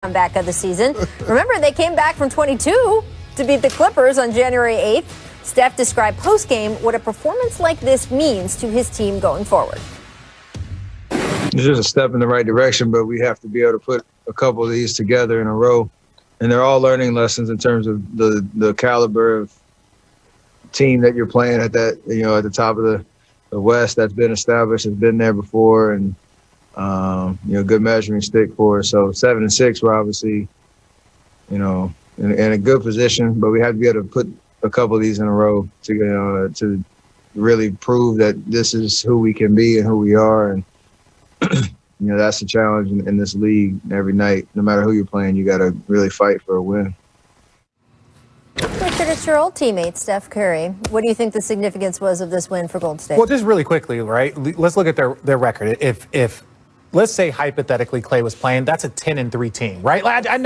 Comeback of the season. Remember, they came back from 22 to beat the Clippers on January 8th. Steph described post-game what a performance like this means to his team going forward. It's just a step in the right direction, but we have to be able to put a couple of these together in a row. And they're all learning lessons in terms of the caliber of team that you're playing at that, at the top of the West that's been established, has been there before, and good measuring stick for us. So 7-6, we're obviously, in a good position, but we have to be able to put a couple of these in a row to really prove that this is who we can be and who we are. And, that's the challenge in this league every night. No matter who you're playing, you got to really fight for a win. Richard, it's your old teammate, Steph Curry. What do you think the significance was of this win for Golden State? Well, just really quickly, right? Let's look at their record. If let's say hypothetically Klay was playing, that's a 10-3 team, right? I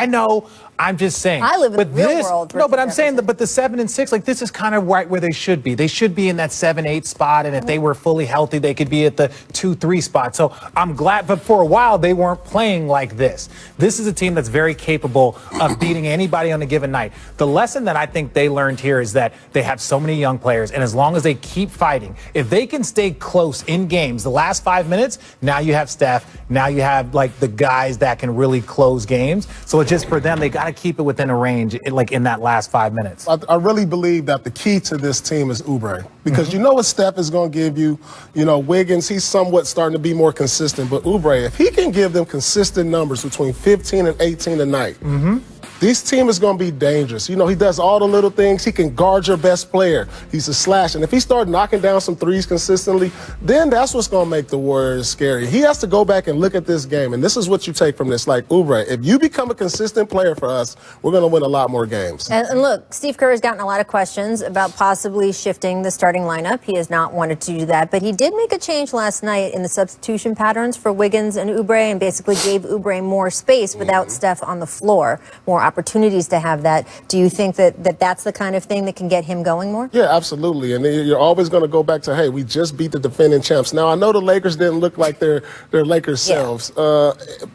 know. I'm just saying. I live in the real world. No, but I'm saying but the 7-6, this is kind of right where they should be. They should be in that 7-8 spot, and if they were fully healthy, they could be at the 2-3 spot. So I'm glad, but for a while they weren't playing like this. This is a team that's very capable of beating anybody on a given night. The lesson that I think they learned here is that they have so many young players, and as long as they keep fighting, if they can stay close in games, the last 5 minutes, now you have Steph, now you have the guys that can really close games. So it's just for them, they got to keep it within a range, in that last 5 minutes. I really believe that the key to this team is Oubre, because you know what Steph is going to give you. Wiggins, he's somewhat starting to be more consistent, but Oubre, if he can give them consistent numbers between 15 and 18 a night, this team is going to be dangerous. He does all the little things. He can guard your best player. He's a slash. And if he starts knocking down some threes consistently, then that's what's going to make the Warriors scary. He has to go back and look at this game. And this is what you take from this. Oubre, if you become a consistent player for us, we're going to win a lot more games. And look, Steve Kerr has gotten a lot of questions about possibly shifting the starting lineup. He has not wanted to do that. But he did make a change last night in the substitution patterns for Wiggins and Oubre, and basically gave Oubre more space without Steph on the floor, more opportunities to have that. Do you think that that's the kind of thing that can get him going more? Yeah, absolutely. And you're always going to go back to, hey, we just beat the defending champs. Now, I know the Lakers didn't look like their Lakers selves,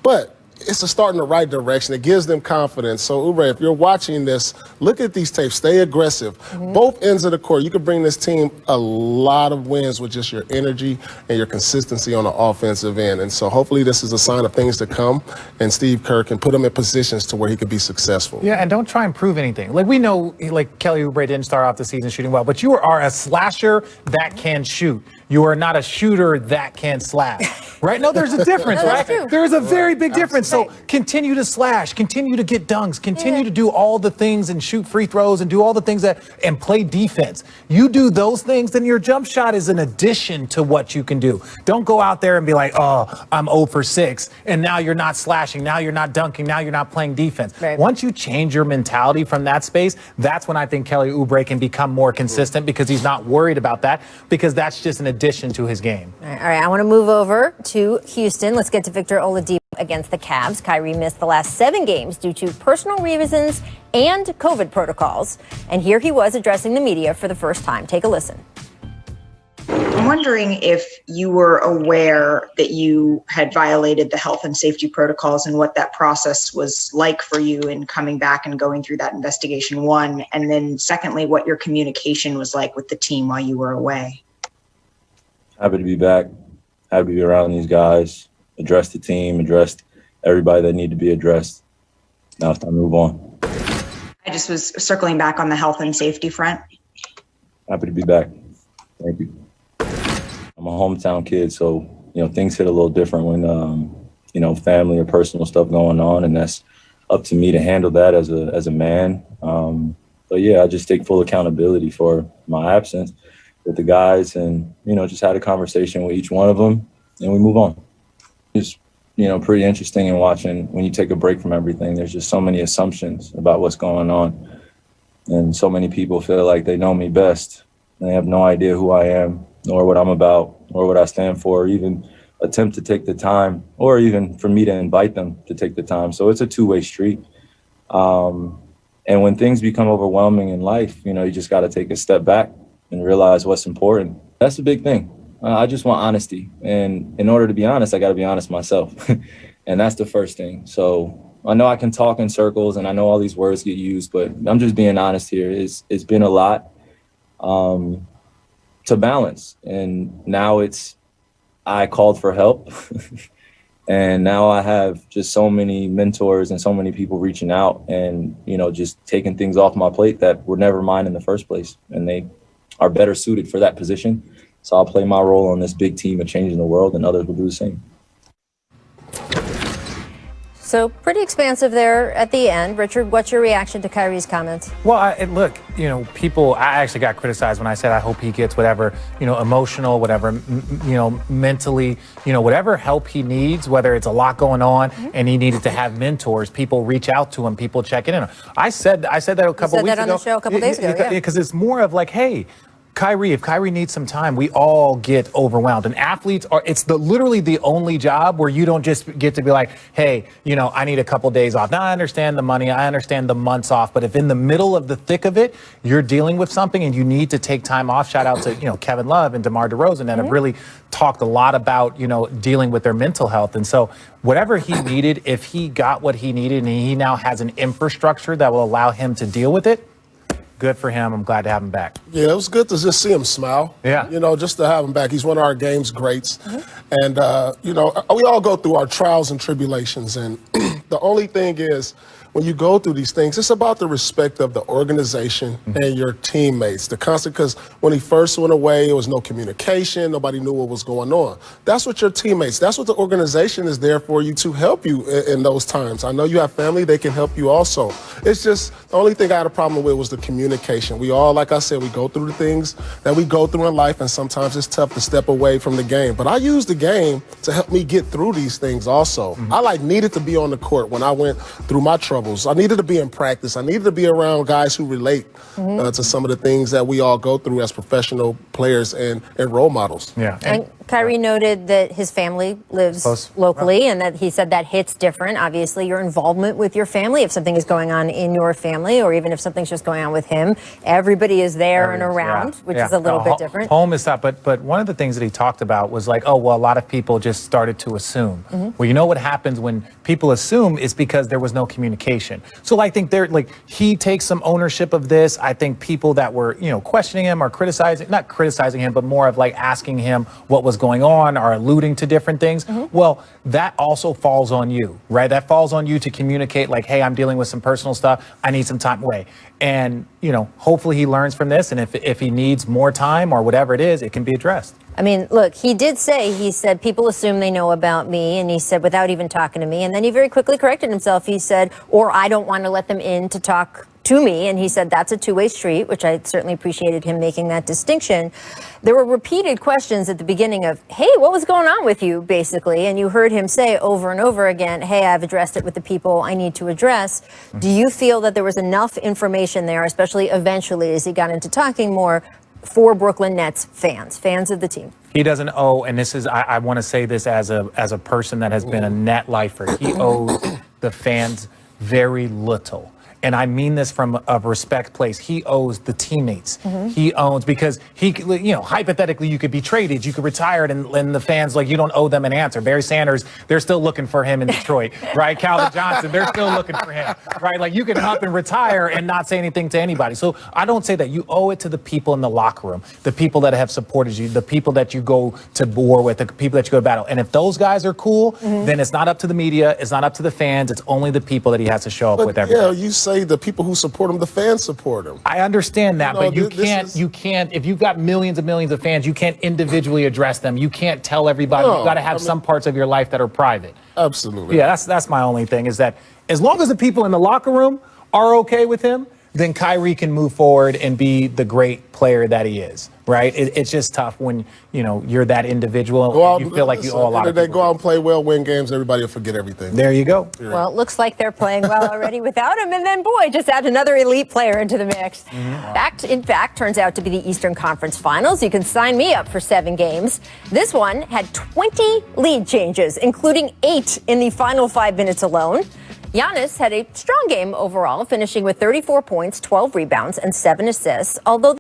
but it's a start in the right direction. It gives them confidence. So, Oubre, if you're watching this, look at these tapes. Stay aggressive. Both ends of the court. You can bring this team a lot of wins with just your energy and your consistency on the offensive end. And so hopefully this is a sign of things to come, and Steve Kerr can put them in positions to where he could be successful. Yeah, and don't try and prove anything. We know, Kelly Oubre didn't start off the season shooting well, but you are a slasher that can shoot. You are not a shooter that can slash, right? No, there's a difference, right? There's a very big difference. So continue to slash, continue to get dunks, continue to do all the things and shoot free throws and do all the things and play defense. You do those things, then your jump shot is an addition to what you can do. Don't go out there and be like, oh, I'm 0 for 6, and now you're not slashing, now you're not dunking, now you're not playing defense. Right. Once you change your mentality from that space, that's when I think Kelly Oubre can become more consistent, because he's not worried about that, because that's just an addition to his game. All right, I want to move over to Houston. Let's get to Victor Oladipo against the Cavs. Kyrie missed the last 7 games due to personal reasons and COVID protocols. And here he was addressing the media for the first time. Take a listen. I'm wondering if you were aware that you had violated the health and safety protocols, and what that process was like for you in coming back and going through that investigation, one. And then secondly, what your communication was like with the team while you were away. Happy to be back. Happy to be around these guys. Address the team, address everybody that need to be addressed. Now it's time to move on. I just was circling back on the health and safety front. Happy to be back. Thank you. I'm a hometown kid, so things hit a little different when family or personal stuff going on, and that's up to me to handle that as a man. But yeah, I just take full accountability for my absence with the guys, and just had a conversation with each one of them, and we move on. It's pretty interesting in watching when you take a break from everything. There's just so many assumptions about what's going on, and so many people feel like they know me best, and they have no idea who I am, nor what I'm about, or what I stand for, or even attempt to take the time, or even for me to invite them to take the time. So it's a two-way street. And when things become overwhelming in life, you just got to take a step back and realize what's important. That's the big thing. I just want honesty. And in order to be honest, I got to be honest myself. And that's the first thing. So I know I can talk in circles and I know all these words get used, but I'm just being honest here. It's been a lot to balance. And now I called for help. And now I have just so many mentors and so many people reaching out and, just taking things off my plate that were never mine in the first place. And they are better suited for that position. So I'll play my role on this big team of changing the world, and others will do the same. So pretty expansive there at the end. Richard, what's your reaction to Kyrie's comments? Well, look, I actually got criticized when I said I hope he gets whatever, emotional, whatever, mentally, whatever help he needs, whether it's a lot going on and he needed to have mentors, people reach out to him, people check in. I said that a couple weeks ago. You said that on the show a couple days ago, yeah. Because it's more of like, hey, if Kyrie needs some time, we all get overwhelmed. And athletes it's literally the only job where you don't just get to be like, hey, I need a couple days off. Now, I understand the money, I understand the months off, but if in the middle of the thick of it, you're dealing with something and you need to take time off, shout out to, Kevin Love and DeMar DeRozan that have really talked a lot about, dealing with their mental health. And so whatever he needed, if he got what he needed and he now has an infrastructure that will allow him to deal with it, good for him. I'm glad to have him back. Yeah, it was good to just see him smile. Yeah. Just to have him back. He's one of our game's greats. And, we all go through our trials and tribulations. And the only thing is, when you go through these things, it's about the respect of the organization and your teammates. The constant, because when he first went away, there was no communication. Nobody knew what was going on. That's what your teammates, that's what the organization is there for you, to help you in those times. I know you have family, they can help you also. It's just, the only thing I had a problem with was the communication. We all, like I said, we go through the things that we go through in life, and sometimes it's tough to step away from the game. But I use the game to help me get through these things also. I needed to be on the court when I went through my troubles. I needed to be in practice. I needed to be around guys who relate to some of the things that we all go through as professional players and role models. Yeah. And Kyrie noted that his family lives locally and that he said that hits different. Obviously, your involvement with your family, if something is going on in your family or even if something's just going on with him, everybody is there and around, which is a little bit different. Home is tough, but one of the things that he talked about was like, a lot of people just started to assume. Well, you know what happens when people assume is because there was no communication. So I think he takes some ownership of this. I think people that were, questioning him or not criticizing him, but more of asking him what was going on or alluding to different things. Well, that also falls on you, right? That falls on you to communicate hey, I'm dealing with some personal stuff. I need some time away. And, hopefully he learns from this. And if he needs more time or whatever it is, it can be addressed. I mean, look, he said, people assume they know about me. And he said, without even talking to me. And then he very quickly corrected himself. He said, or I don't want to let them in to talk to me. And he said, that's a two-way street, which I certainly appreciated him making that distinction. There were repeated questions at the beginning of, hey, what was going on with you, basically? And you heard him say over and over again, hey, I've addressed it with the people I need to address. Do you feel that there was enough information there, especially eventually as he got into talking more, for Brooklyn Nets fans of the team? He doesn't owe, and this is, I want to say this as a person that has been a net lifer, he owes the fans very little. And I mean this from a respect place. He owes the teammates. He owns, because hypothetically, you could be traded, you could retire, and the fans, you don't owe them an answer. Barry Sanders, they're still looking for him in Detroit, right? Calvin Johnson, they're still looking for him, right? You can up and retire and not say anything to anybody. So I don't say that. You owe it to the people in the locker room, the people that have supported you, the people that you go to war with, the people that you go to battle. And if those guys are cool, then it's not up to the media, it's not up to the fans, it's only the people that he has to show up with every day. Yeah, you say the people who support him, the fans support him. I understand that, but you can't, if you've got millions and millions of fans, you can't individually address them. You can't tell everybody. You got to have some parts of your life that are private. Absolutely. Yeah, that's my only thing, is that as long as the people in the locker room are okay with him, then Kyrie can move forward and be the great player that he is, right? It's just tough when, you're that individual. You feel like you owe a lot of people. They go out and play well, win games, everybody will forget everything. There you go. Well, it looks like they're playing well already without him. And then, boy, just add another elite player into the mix. In fact, turns out to be the Eastern Conference Finals. You can sign me up for 7 games. This one had 20 lead changes, including 8 in the final 5 minutes alone. Giannis had a strong game overall, finishing with 34 points, 12 rebounds, and 7 assists, although